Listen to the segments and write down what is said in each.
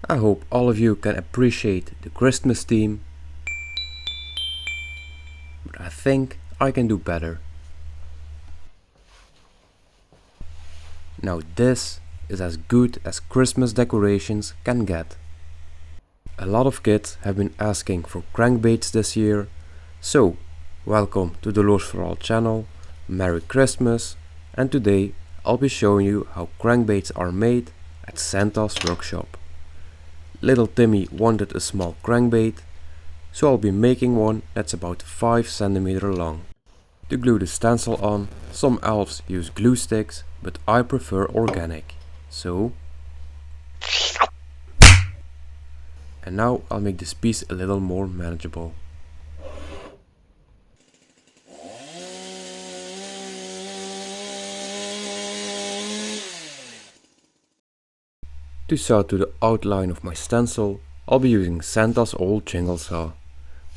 I hope all of you can appreciate the Christmas theme, but I think I can do better. Now this is as good as Christmas decorations can get. A lot of kids have been asking for crankbaits this year, so welcome to the Lures for All channel, Merry Christmas, and today I'll be showing you how crankbaits are made at Santa's workshop. Little Timmy wanted a small crankbait, so I'll be making one that's about 5 cm long. To glue the stencil on, some elves use glue sticks, but I prefer organic, so... And now I'll make this piece a little more manageable. To saw to the outline of my stencil, I'll be using Santa's old jingle saw.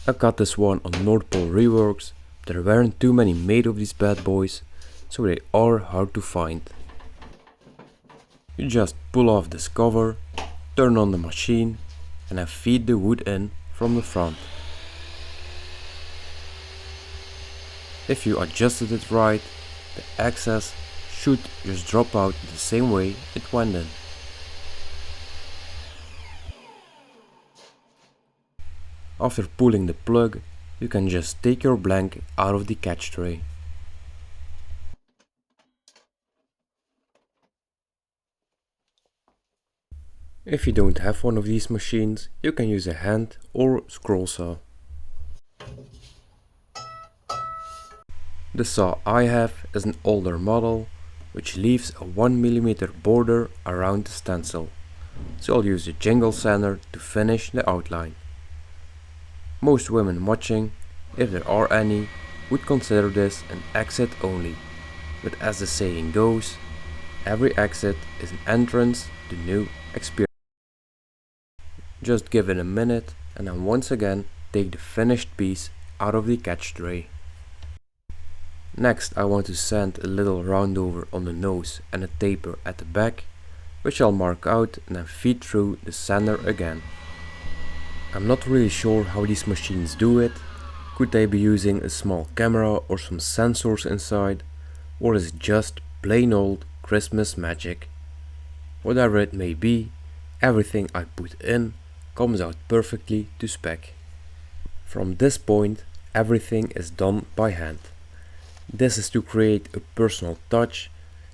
I got this one on North Pole Reworks. There weren't too many made of these bad boys, so they are hard to find. You just pull off this cover, turn on the machine, and then feed the wood in from the front. If you adjusted it right, the excess should just drop out the same way it went in. After pulling the plug, you can just take your blank out of the catch tray. If you don't have one of these machines, you can use a hand or scroll saw. The saw I have is an older model, which leaves a 1mm border around the stencil, so I'll use a jingle sander to finish the outline. Most women watching, if there are any, would consider this an exit only, but as the saying goes, every exit is an entrance to new experience. Just give it a minute and then once again take the finished piece out of the catch tray. Next I want to sand a little round over on the nose and a taper at the back, which I'll mark out and then feed through the sander again. I'm not really sure how these machines do it. Could they be using a small camera or some sensors inside, or is it just plain old Christmas magic? Whatever it may be, everything I put in comes out perfectly to spec. From this point, everything is done by hand. This is to create a personal touch,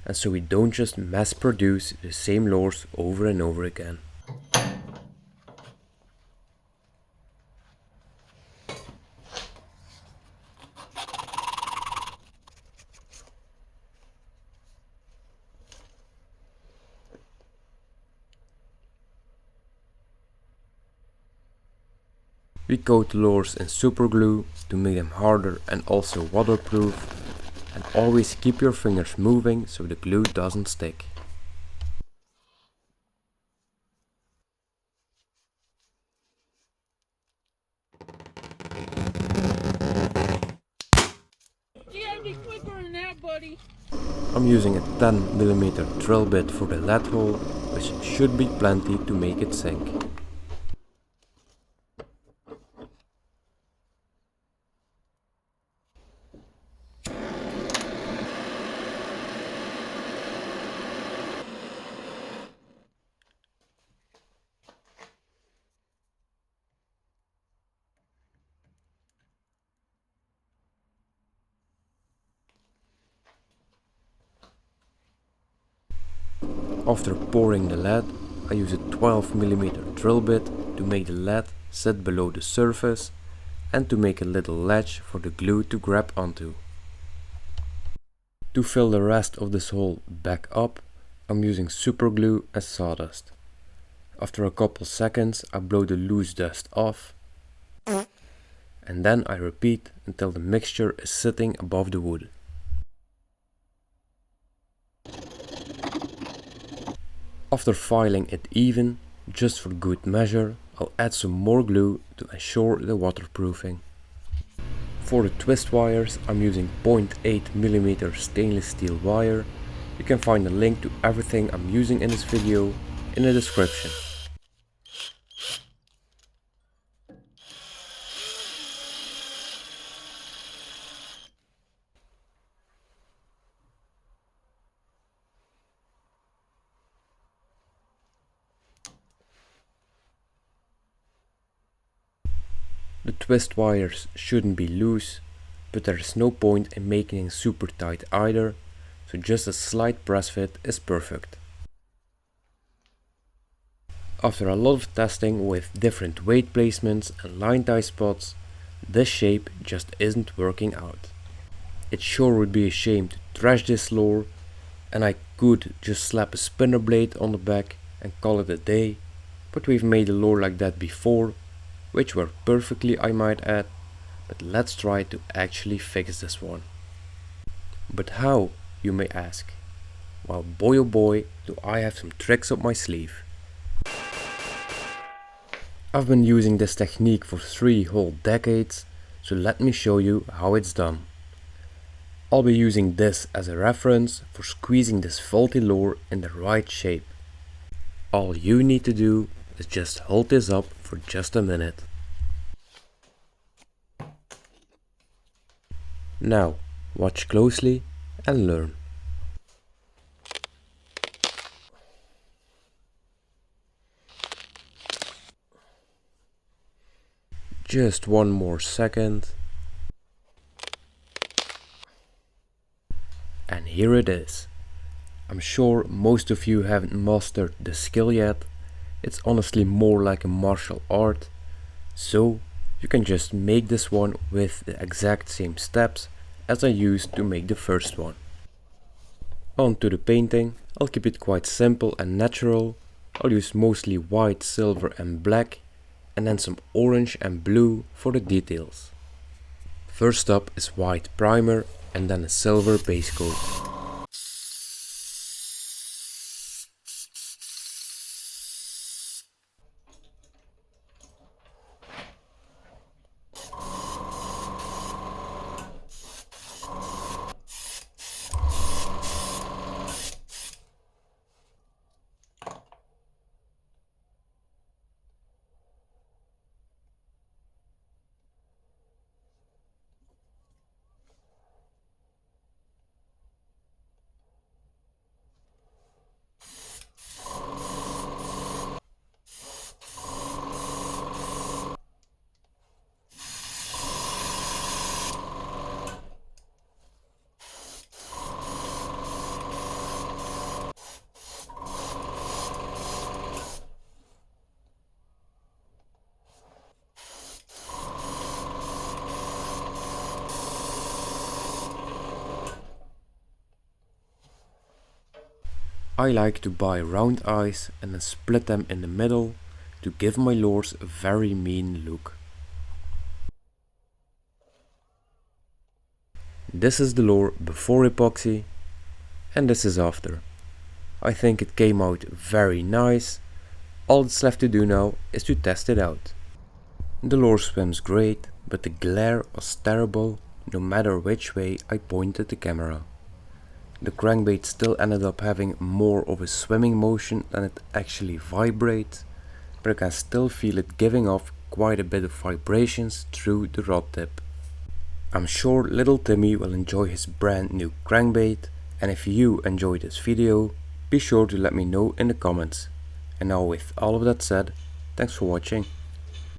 and so we don't just mass produce the same lures over and over again. We coat the lures in super glue to make them harder and also waterproof, and always keep your fingers moving so the glue doesn't stick. I'm using a 10mm drill bit for the lead hole, which should be plenty to make it sink. After pouring the lead, I use a 12mm drill bit to make the lead sit below the surface and to make a little ledge for the glue to grab onto. To fill the rest of this hole back up, I'm using super glue and sawdust. After a couple seconds, I blow the loose dust off, and then I repeat until the mixture is sitting above the wood. After filing it even, just for good measure, I'll add some more glue to ensure the waterproofing. For the twist wires, I'm using 0.8mm stainless steel wire. You can find a link to everything I'm using in this video in the description. The twist wires shouldn't be loose, but there is no point in making it super tight either, so just a slight press fit is perfect. After a lot of testing with different weight placements and line tie spots, this shape just isn't working out. It sure would be a shame to trash this lure, and I could just slap a spinner blade on the back and call it a day, but we've made a lure like that before, which worked perfectly I might add, but let's try to actually fix this one. But how, you may ask? Well, boy oh boy, do I have some tricks up my sleeve. I've been using this technique for 3 whole decades, so let me show you how it's done. I'll be using this as a reference for squeezing this faulty lure in the right shape. All you need to do is just hold this up for just a minute. Now, watch closely and learn. Just one more second. And here it is. I'm sure most of you haven't mastered the skill yet. It's honestly more like a martial art. So you can just make this one with the exact same steps as I used to make the first one. On to the painting. I'll keep it quite simple and natural. I'll use mostly white, silver and black, and then some orange and blue for the details. First up is white primer and then a silver base coat. I like to buy round eyes and then split them in the middle to give my lures a very mean look. This is the lure before epoxy and this is after. I think it came out very nice. All that's left to do now is to test it out. The lure swims great, but the glare was terrible no matter which way I pointed the camera. The crankbait still ended up having more of a swimming motion than it actually vibrates, but I can still feel it giving off quite a bit of vibrations through the rod tip. I'm sure little Timmy will enjoy his brand new crankbait, and if you enjoyed this video, be sure to let me know in the comments. And now with all of that said, thanks for watching.